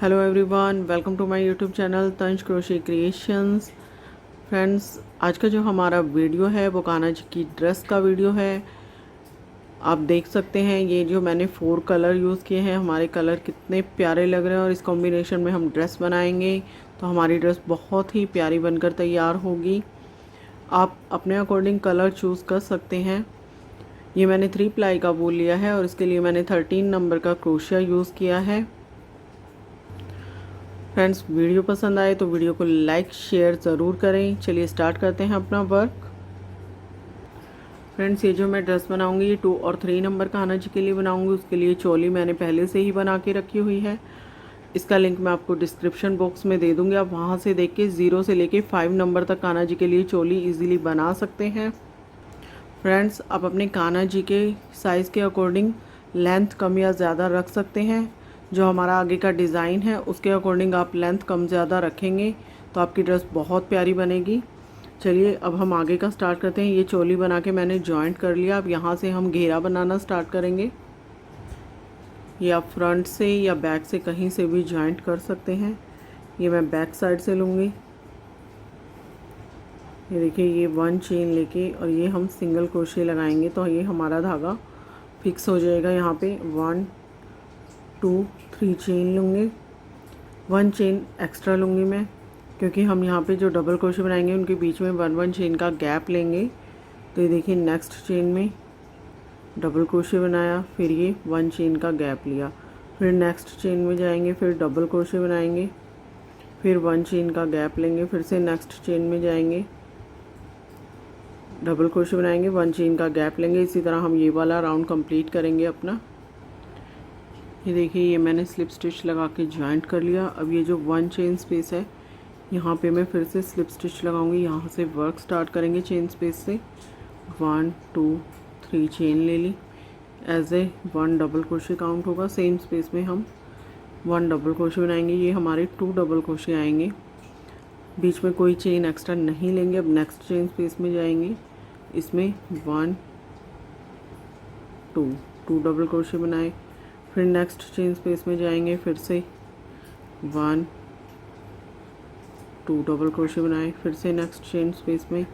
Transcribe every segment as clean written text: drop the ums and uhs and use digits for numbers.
Hello everyone, welcome to my YouTube channel तंज crochet creations. Friends, आज का जो हमारा वीडियो है वो कान्हा जी की ड्रेस का वीडियो है। आप देख सकते हैं ये जो मैंने 4 कलर यूज़ किए हैं, हमारे कलर कितने प्यारे लग रहे हैं और इस कॉम्बिनेशन में हम ड्रेस बनाएंगे तो हमारी ड्रेस बहुत ही प्यारी बनकर तैयार होगी। आप अपने अकॉर्डिंग कलर चूज़ कर सकते हैं। ये मैंने 3 प्लाई का वूल लिया है और इसके लिए मैंने 13 नंबर का क्रोशिया यूज़ किया है। फ्रेंड्स, वीडियो पसंद आए तो वीडियो को लाइक शेयर ज़रूर करें। चलिए स्टार्ट करते हैं अपना वर्क। फ्रेंड्स, ये जो मैं ड्रेस बनाऊंगी ये 2 और 3 नंबर कान्हा जी के लिए बनाऊंगी। उसके लिए चोली मैंने पहले से ही बना के रखी हुई है। इसका लिंक मैं आपको डिस्क्रिप्शन बॉक्स में दे दूंगी। आप वहां से देख के 0 से लेके 5 नंबर तक कान्हा जी के लिए चोली ईजिली बना सकते हैं। फ्रेंड्स, आप अपने कान्हा जी के साइज़ के अकॉर्डिंग लेंथ कम या ज़्यादा रख सकते हैं। जो हमारा आगे का डिज़ाइन है उसके अकॉर्डिंग आप लेंथ कम ज़्यादा रखेंगे तो आपकी ड्रेस बहुत प्यारी बनेगी। चलिए अब हम आगे का स्टार्ट करते हैं। ये चोली बना के मैंने जॉइंट कर लिया। अब यहाँ से हम घेरा बनाना स्टार्ट करेंगे। ये आप फ्रंट से या बैक से कहीं से भी जॉइंट कर सकते हैं। ये मैं बैक साइड से लूँगी। ये देखिए, ये 1 चेन लेके और ये हम सिंगल क्रोशे लगाएंगे तो ये हमारा धागा फिक्स हो जाएगा। यहाँ पे 1 2 3 चेन लूँगी। 1 चेन एक्स्ट्रा लूँगी मैं, क्योंकि हम यहाँ पे जो डबल क्रोशे बनाएंगे उनके बीच में 1 चेन का गैप लेंगे। तो ये देखिए, नेक्स्ट चेन में डबल क्रोशे बनाया, फिर ये 1 चेन का गैप लिया, फिर नेक्स्ट चेन में जाएंगे, फिर डबल क्रोशे बनाएंगे, फिर 1 चेन का गैप लेंगे, फिर से नेक्स्ट चेन में जाएंगे, डबल क्रोशे बनाएंगे, 1 चेन का गैप लेंगे। इसी तरह हम ये वाला राउंड कंप्लीट करेंगे अपना। ये देखिए, ये मैंने स्लिप स्टिच लगा के जॉइंट कर लिया। अब ये जो 1 चेन स्पेस है यहाँ पे मैं फिर से स्लिप स्टिच लगाऊंगी। यहाँ से वर्क स्टार्ट करेंगे चेन स्पेस से। 1 2 3 चेन ले ली, as a 1 double crochet count होगा। सेम स्पेस में हम 1 डबल क्रोशे बनाएंगे। ये हमारे 2 डबल क्रोशे आएंगे, बीच में कोई चेन एक्स्ट्रा नहीं लेंगे। अब नेक्स्ट चेन स्पेस में जाएंगे, इसमें 1 2 डबल क्रोशे बनाए, फिर नेक्स्ट चेन स्पेस में जाएंगे, फिर से 1 2 डबल क्रोशे बनाए, फिर से नेक्स्ट चेन स्पेस में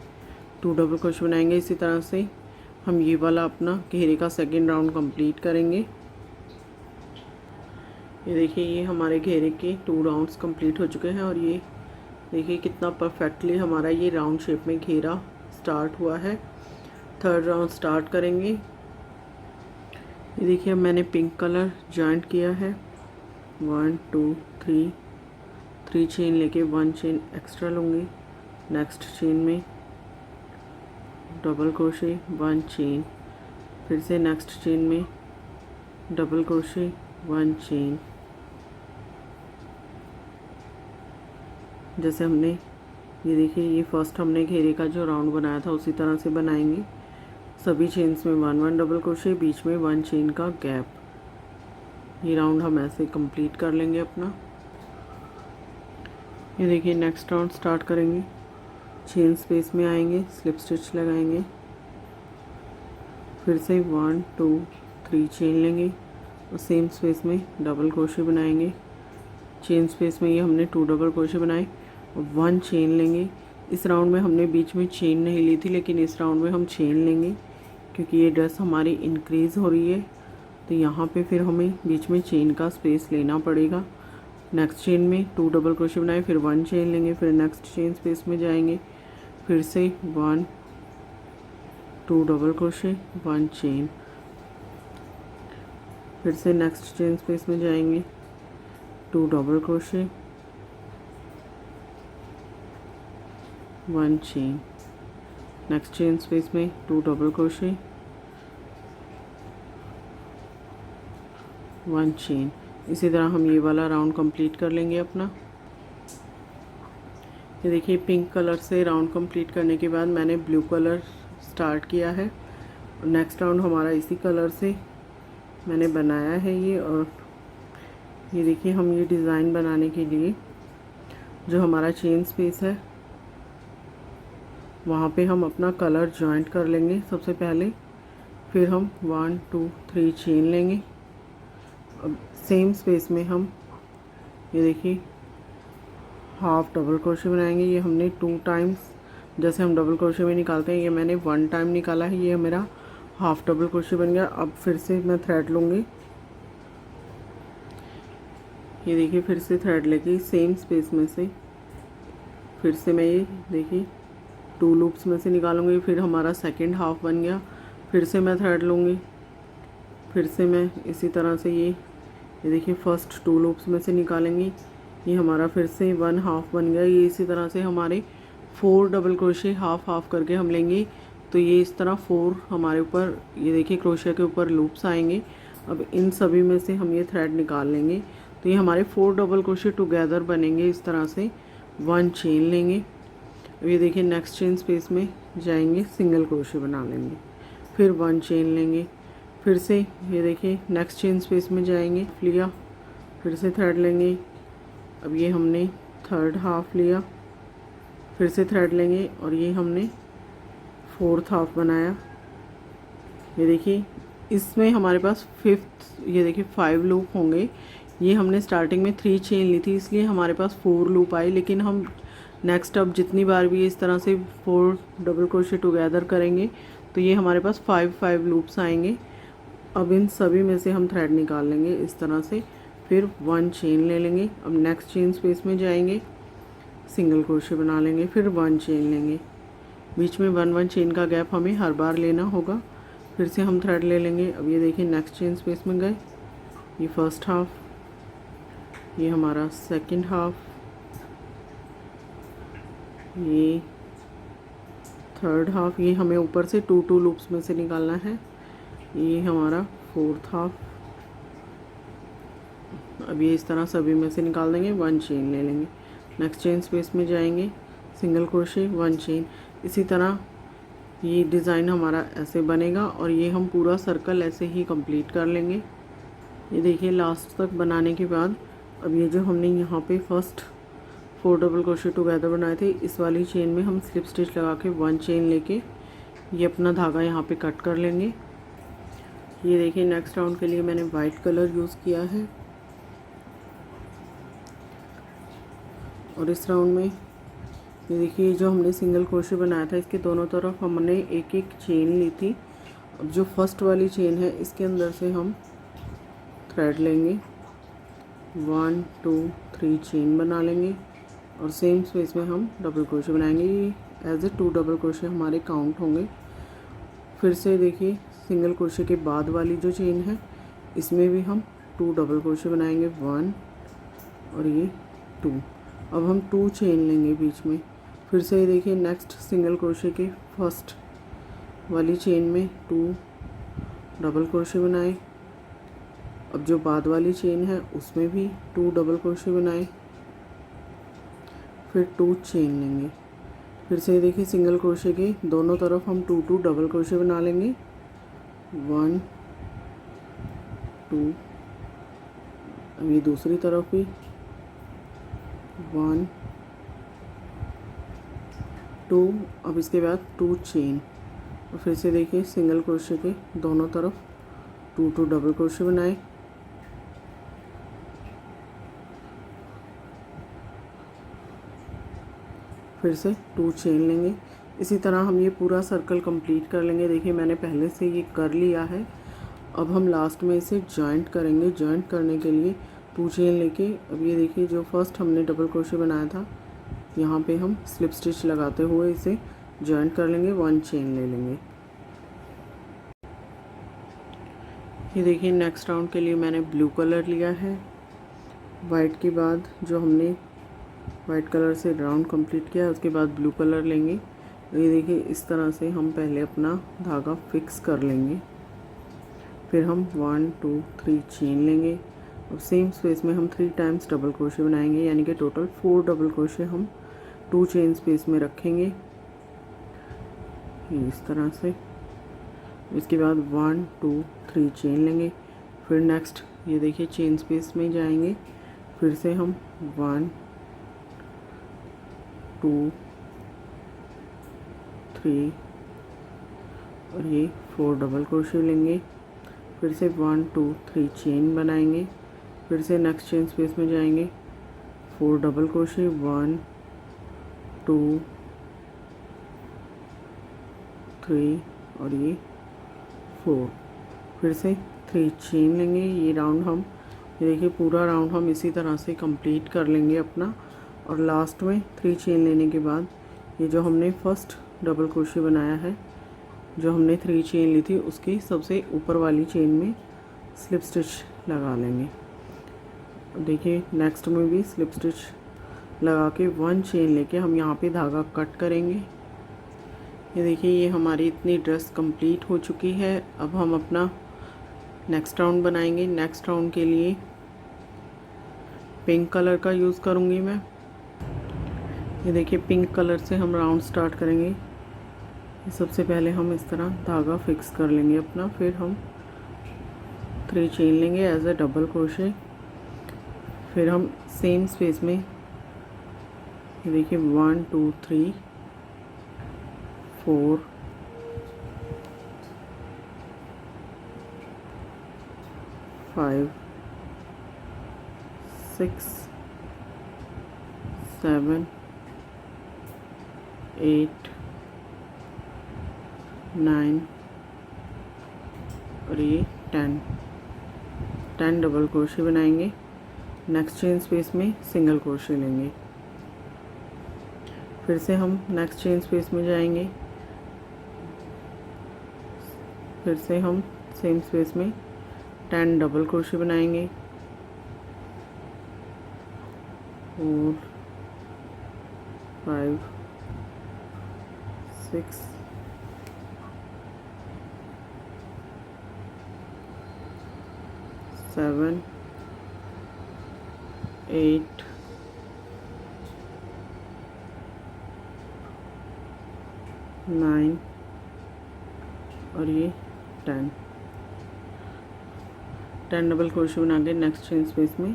2 डबल क्रोशे बनाएंगे। इसी तरह से हम ये वाला अपना घेरे का सेकेंड राउंड कंप्लीट करेंगे। ये देखिए, ये हमारे घेरे के 2 राउंड्स कंप्लीट हो चुके हैं और ये देखिए कितना परफेक्टली हमारा ये राउंड शेप में घेरा स्टार्ट हुआ है। थर्ड राउंड स्टार्ट करेंगे। ये देखिए, अब मैंने पिंक कलर जॉइंट किया है। 1 2 3 चेन लेके 1 चेन एक्स्ट्रा लूँगी। नेक्स्ट चेन में डबल क्रोशे, 1 चेन, फिर से नेक्स्ट चेन में डबल क्रोशे, 1 चेन। जैसे हमने ये देखिए, ये फर्स्ट हमने घेरे का जो राउंड बनाया था उसी तरह से बनाएंगे। सभी चेन्स में 1 डबल क्रोशे, बीच में 1 चेन का गैप। ये राउंड हम ऐसे कंप्लीट कर लेंगे अपना। ये देखिए, नेक्स्ट राउंड स्टार्ट करेंगे। चेन स्पेस में आएंगे, स्लिप स्टिच लगाएंगे, फिर से 1 2 3 चेन लेंगे और सेम स्पेस में डबल क्रोशे बनाएंगे। चेन स्पेस में ये हमने 2 डबल क्रोशे बनाए और 1 चेन लेंगे। इस राउंड में हमने बीच में चेन नहीं ली थी, लेकिन इस राउंड में हम चेन लेंगे क्योंकि ये ड्रेस हमारी इंक्रीज़ हो रही है। तो यहाँ पे फिर हमें बीच में चेन का स्पेस लेना पड़ेगा। नेक्स्ट चेन में 2 डबल क्रोशे बनाए, फिर 1 चेन लेंगे, फिर नेक्स्ट चेन स्पेस में जाएंगे, फिर से 1 2 डबल क्रोशे, 1 चेन, फिर से नेक्स्ट चेन स्पेस में जाएंगे, 2 double crochet, 1 chain, next chain space में 2 डबल क्रोशे, 1 चेन। इसी तरह हम ये वाला राउंड कंप्लीट कर लेंगे अपना। ये देखिए, पिंक कलर से राउंड कंप्लीट करने के बाद मैंने ब्लू कलर स्टार्ट किया है और नेक्स्ट राउंड हमारा इसी कलर से मैंने बनाया है ये। और ये देखिए, हम ये डिज़ाइन बनाने के लिए जो हमारा चेन स्पेस है वहाँ पे हम अपना कलर जॉइंट कर लेंगे सबसे पहले। फिर हम 1 2 3 चेन लेंगे। अब सेम स्पेस में हम ये देखिए हाफ डबल क्रोशे बनाएंगे। ये हमने 2 टाइम्स, जैसे हम डबल क्रोशे में निकालते हैं, ये मैंने 1 टाइम निकाला है, ये मेरा हाफ डबल क्रोशे बन गया। अब फिर से मैं थ्रेड लूँगी, ये देखिए फिर से थ्रेड लेके सेम स्पेस में से फिर से मैं ये देखिए 2 लूप्स में से निकालूंगी, फिर हमारा सेकंड हाफ बन गया। फिर से मैं थ्रेड लूँगी, फिर से मैं इसी तरह से ये देखिए फर्स्ट 2 लूप्स में से निकालेंगे, ये हमारा फिर से 1 हाफ बन गया। ये इसी तरह से हमारे 4 डबल क्रोशे हाफ हाफ करके हम लेंगे, तो ये इस तरह 4 हमारे ऊपर ये देखिए क्रोशे के ऊपर लूप्स आएंगे। अब इन सभी में से हम ये थ्रेड निकाल लेंगे, तो ये हमारे 4 डबल क्रोशे टुगेदर बनेंगे। इस तरह से 1 चेन लेंगे। अब ये देखिए नेक्स्ट चेन स्पेस में जाएंगे, सिंगल क्रोशे बना लेंगे, फिर 1 चेन लेंगे, फिर से ये देखिए नेक्स्ट चेन स्पेस में जाएंगे, लिया, फिर से थ्रेड लेंगे। अब ये हमने थर्ड हाफ लिया, फिर से थ्रेड लेंगे और ये हमने 4th हाफ बनाया। ये देखिए इसमें हमारे पास 5th, ये देखिए 5 लूप होंगे। ये हमने स्टार्टिंग में 3 चेन ली थी, इसलिए हमारे पास 4 लूप आई, लेकिन हम नेक्स्ट अब जितनी बार भी इस तरह से 4 डबल क्रोशे टुगेदर करेंगे तो ये हमारे पास 5 लूप्स आएंगे। अब इन सभी में से हम थ्रेड निकाल लेंगे इस तरह से, फिर 1 चेन ले लेंगे। अब नेक्स्ट चेन स्पेस में जाएंगे, सिंगल क्रोशे बना लेंगे, फिर 1 चेन लेंगे, बीच में 1 चेन का गैप हमें हर बार लेना होगा। फिर से हम थ्रेड ले लेंगे। अब ये देखिए नेक्स्ट चेन स्पेस में गए, ये फर्स्ट हाफ, ये हमारा सेकंड हाफ, ये थर्ड हाफ, ये हमें ऊपर से 2 लूप्स में से निकालना है, ये हमारा 4th हाफ। अब ये इस तरह सभी में से निकाल देंगे, 1 चेन ले लेंगे, नेक्स्ट चेन स्पेस में जाएंगे, सिंगल क्रोशे, 1 चेन। इसी तरह ये डिज़ाइन हमारा ऐसे बनेगा और ये हम पूरा सर्कल ऐसे ही कंप्लीट कर लेंगे। ये देखिए लास्ट तक बनाने के बाद अब ये जो हमने यहाँ पे फर्स्ट 4 डबल क्रोशे टुगेदर बनाए थे, इस वाली चेन में हम स्लिप स्टिच लगा के 1 चेन लेके ये अपना धागा यहाँ पे कट कर लेंगे। ये देखिए नेक्स्ट राउंड के लिए मैंने वाइट कलर यूज़ किया है और इस राउंड में ये देखिए जो हमने सिंगल क्रोशे बनाया था, इसके दोनों तरफ हमने एक एक चेन ली थी। अब जो फर्स्ट वाली चेन है इसके अंदर से हम थ्रेड लेंगे, 1 2 3 चेन बना लेंगे और सेम स्पेस में हम डबल क्रोशे बनाएंगे। ये एज ए 2 डबल क्रोशे हमारे काउंट होंगे। फिर से देखिए सिंगल क्रोशे के बाद वाली जो चेन है इसमें भी हम 2 डबल क्रोशे बनाएंगे, 1 और ये 2। अब हम 2 चेन लेंगे बीच में। फिर से ये देखिए नेक्स्ट सिंगल क्रोशे के फर्स्ट वाली चेन में 2 डबल क्रोशे बनाए। अब जो बाद वाली चेन है उसमें भी 2 डबल क्रोशे बनाए, फिर 2 चेन लेंगे। फिर से देखिए सिंगल क्रोशे के दोनों तरफ हम 2 डबल क्रोशे बना लेंगे, 1 2। अब ये दूसरी तरफ भी 1 2। अब इसके बाद 2 चेन और फिर से देखिए सिंगल क्रोशे के दोनों तरफ 2 डबल क्रोशे बनाए, फिर से 2 चेन लेंगे। इसी तरह हम ये पूरा सर्कल कंप्लीट कर लेंगे। देखिए मैंने पहले से ये कर लिया है। अब हम लास्ट में इसे जॉइंट करेंगे। जॉइंट करने के लिए 2 चेन लेके अब ये देखिए जो फर्स्ट हमने डबल क्रोशे बनाया था यहाँ पे हम स्लिप स्टिच लगाते हुए इसे जॉइंट कर लेंगे, 1 चेन ले लेंगे। ये देखिए नेक्स्ट राउंड के लिए मैंने ब्लू कलर लिया है। वाइट के बाद जो हमने वाइट कलर से राउंड कंप्लीट किया उसके बाद ब्लू कलर लेंगे। ये देखिए इस तरह से हम पहले अपना धागा फिक्स कर लेंगे, फिर हम 1 2 3 चेन लेंगे। अब सेम स्पेस में हम 3 टाइम्स डबल क्रोशे बनाएंगे, यानी कि टोटल 4 डबल क्रोशे हम 2 चेन स्पेस में रखेंगे इस तरह से। इसके बाद 1 2 3 चेन लेंगे, फिर नेक्स्ट ये देखिए चेन स्पेस में जाएंगे, फिर से हम 1 2 3 और ये 4 डबल क्रोशे लेंगे, फिर से 1 2 3 चेन बनाएंगे, फिर से नेक्स्ट चेन स्पेस में जाएंगे, 4 डबल क्रोशे, 1 2 3 और ये 4। फिर से 3 चेन लेंगे। ये राउंड हम, ये देखिए पूरा राउंड हम इसी तरह से कंप्लीट कर लेंगे अपना। और लास्ट में 3 चेन लेने के बाद ये जो हमने फर्स्ट डबल क्रोशे बनाया है, जो हमने 3 चेन ली थी, उसकी सबसे ऊपर वाली चेन में स्लिप स्टिच लगा लेंगे। देखिए नेक्स्ट में भी स्लिप स्टिच लगा के 1 चेन लेके हम यहाँ पे धागा कट करेंगे। ये देखिए ये हमारी इतनी ड्रेस कंप्लीट हो चुकी है। अब हम अपना नेक्स्ट राउंड बनाएंगे। नेक्स्ट राउंड के लिए पिंक कलर का यूज़ करूँगी मैं। ये देखिए पिंक कलर से हम राउंड स्टार्ट करेंगे। सबसे पहले हम इस तरह धागा फिक्स कर लेंगे अपना, फिर हम 3 चेन लेंगे एज अ डबल क्रोशे। फिर हम सेम स्पेस में ये देखिए 1 2 3 4 5 6 7 8 9 और ये 10 डबल क्रोशे बनाएंगे। नेक्स्ट चेन स्पेस में सिंगल क्रोशे लेंगे। फिर से हम नेक्स्ट चेन स्पेस में जाएंगे। फिर से हम सेम स्पेस में 10 डबल क्रोशे बनाएंगे। 4 5 6 7 8 9 और ये 10 डबल क्रोशे बना के नेक्स्ट चेन स्पेस में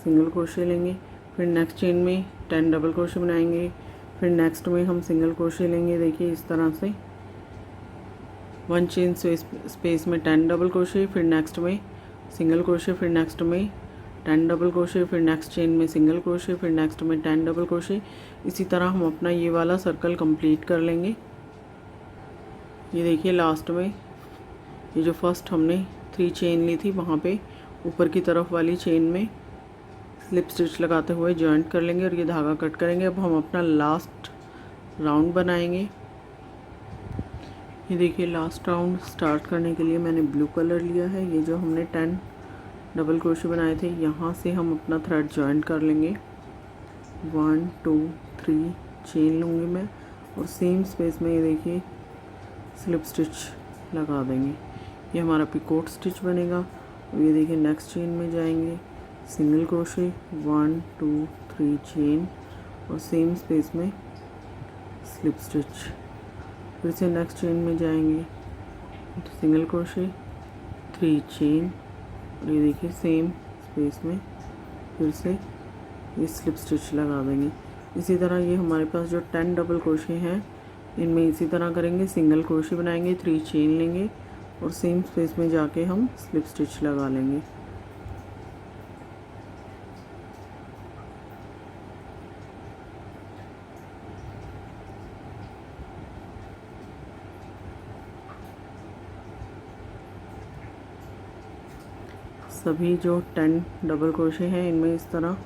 सिंगल क्रोशे लेंगे। फिर नेक्स्ट चेन में 10 डबल क्रोशे बनाएंगे। फिर नेक्स्ट में हम सिंगल क्रोशे लेंगे। देखिए इस तरह से 1 चेन स्पेस में 10 डबल क्रोशे, फिर नेक्स्ट में सिंगल क्रोशे, फिर नेक्स्ट में 10 डबल क्रोशे, फिर नेक्स्ट चेन में सिंगल क्रोशे, फिर नेक्स्ट में 10 डबल क्रोशे। इसी तरह हम अपना ये वाला सर्कल कंप्लीट कर लेंगे। ये देखिए लास्ट में ये जो फर्स्ट हमने 3 चेन ली थी, वहाँ पे ऊपर की तरफ वाली चेन में स्लिप स्टिच लगाते हुए जॉइंट कर लेंगे और ये धागा कट करेंगे। अब हम अपना लास्ट राउंड बनाएंगे। ये देखिए लास्ट राउंड स्टार्ट करने के लिए मैंने ब्लू कलर लिया है। ये जो हमने 10 डबल क्रोशे बनाए थे, यहाँ से हम अपना थ्रेड जॉइंट कर लेंगे। 1 2 3 चेन लूँगी मैं और सेम स्पेस में ये देखिए स्लिप स्टिच लगा देंगे। ये हमारा पिकोट स्टिच बनेगा। और ये देखिए नेक्स्ट चेन में जाएंगे, सिंगल क्रोशे, 1 2 3 चेन और सेम स्पेस में स्लिप स्टिच। फिर से नेक्स्ट चेन में जाएंगे, सिंगल क्रोशे, 3 चेन और ये देखिए सेम स्पेस में फिर से ये स्लिप स्टिच लगा देंगे। इसी तरह ये हमारे पास जो 10 डबल क्रोशे हैं, इनमें इसी तरह करेंगे। सिंगल क्रोशे बनाएंगे, 3 चेन लेंगे और सेम स्पेस में जाके हम स्लिप स्टिच लगा लेंगे। सभी जो 10 डबल क्रोशे हैं, इनमें इस तरह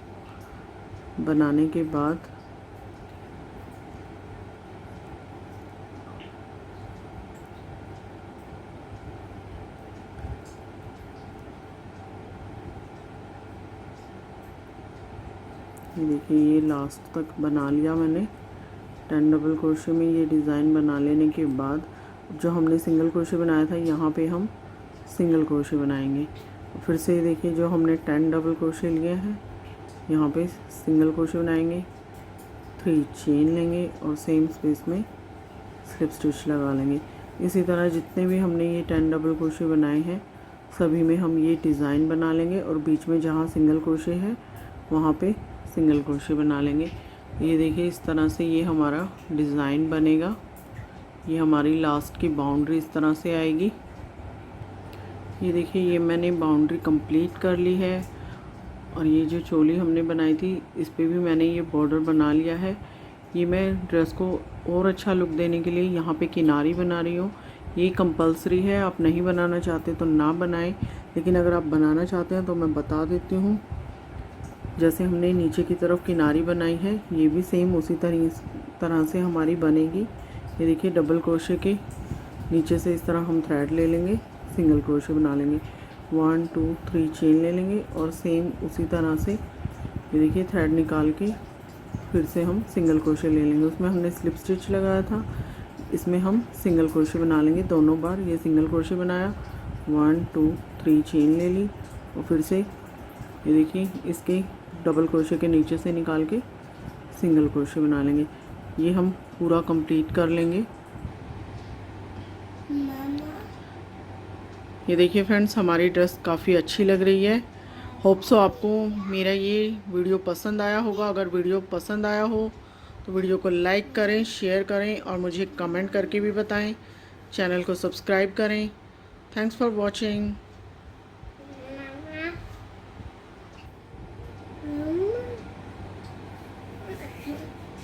बनाने के बाद ये देखिए ये लास्ट तक बना लिया मैंने। 10 डबल क्रोशे में ये डिज़ाइन बना लेने के बाद जो हमने सिंगल क्रोशे बनाया था, यहाँ पे हम सिंगल क्रोशे बनाएंगे। फिर से देखिए जो हमने 10 डबल क्रोशे लिए हैं, यहाँ पे सिंगल क्रोशे बनाएंगे, 3 चेन लेंगे और सेम स्पेस में स्लिप स्टिच लगा लेंगे। इसी तरह जितने भी हमने ये 10 डबल क्रोशे बनाए हैं, सभी में हम ये डिज़ाइन बना लेंगे और बीच में जहाँ सिंगल क्रोशे है वहाँ पे सिंगल क्रोशे बना लेंगे। ये देखिए इस तरह से ये हमारा डिज़ाइन बनेगा। ये हमारी लास्ट की बाउंड्री इस तरह से आएगी। ये देखिए ये मैंने बाउंड्री कंप्लीट कर ली है और ये जो चोली हमने बनाई थी इस पे भी मैंने ये बॉर्डर बना लिया है। ये मैं ड्रेस को और अच्छा लुक देने के लिए यहाँ पे किनारी बना रही हूँ। ये कंपलसरी है, आप नहीं बनाना चाहते तो ना बनाएं, लेकिन अगर आप बनाना चाहते हैं तो मैं बता देती हूँ। जैसे हमने नीचे की तरफ किनारी बनाई है, ये भी सेम उसी तरह से हमारी बनेगी। ये देखिए डबल क्रोशे के नीचे से इस तरह हम थ्रेड ले लेंगे, सिंगल क्रोशे बना लेंगे, 1 2 3 चेन ले लेंगे और सेम उसी तरह से ये देखिए थ्रेड निकाल के फिर से हम सिंगल क्रोशे ले लेंगे। उसमें हमने स्लिप स्टिच लगाया था, इसमें हम सिंगल क्रोशे बना लेंगे दोनों बार। ये सिंगल क्रोशे बनाया, 1 2 3 चेन ले ली और फिर से ये देखिए इसके डबल क्रोशे के नीचे से निकाल के सिंगल क्रोशे बना लेंगे। ये हम पूरा कंप्लीट कर लेंगे। ये देखिए फ्रेंड्स, हमारी ड्रेस काफ़ी अच्छी लग रही है। होप सो आपको मेरा ये वीडियो पसंद आया होगा। अगर वीडियो पसंद आया हो तो वीडियो को लाइक करें, शेयर करें और मुझे कमेंट करके भी बताएं। चैनल को सब्सक्राइब करें। Thanks for watching.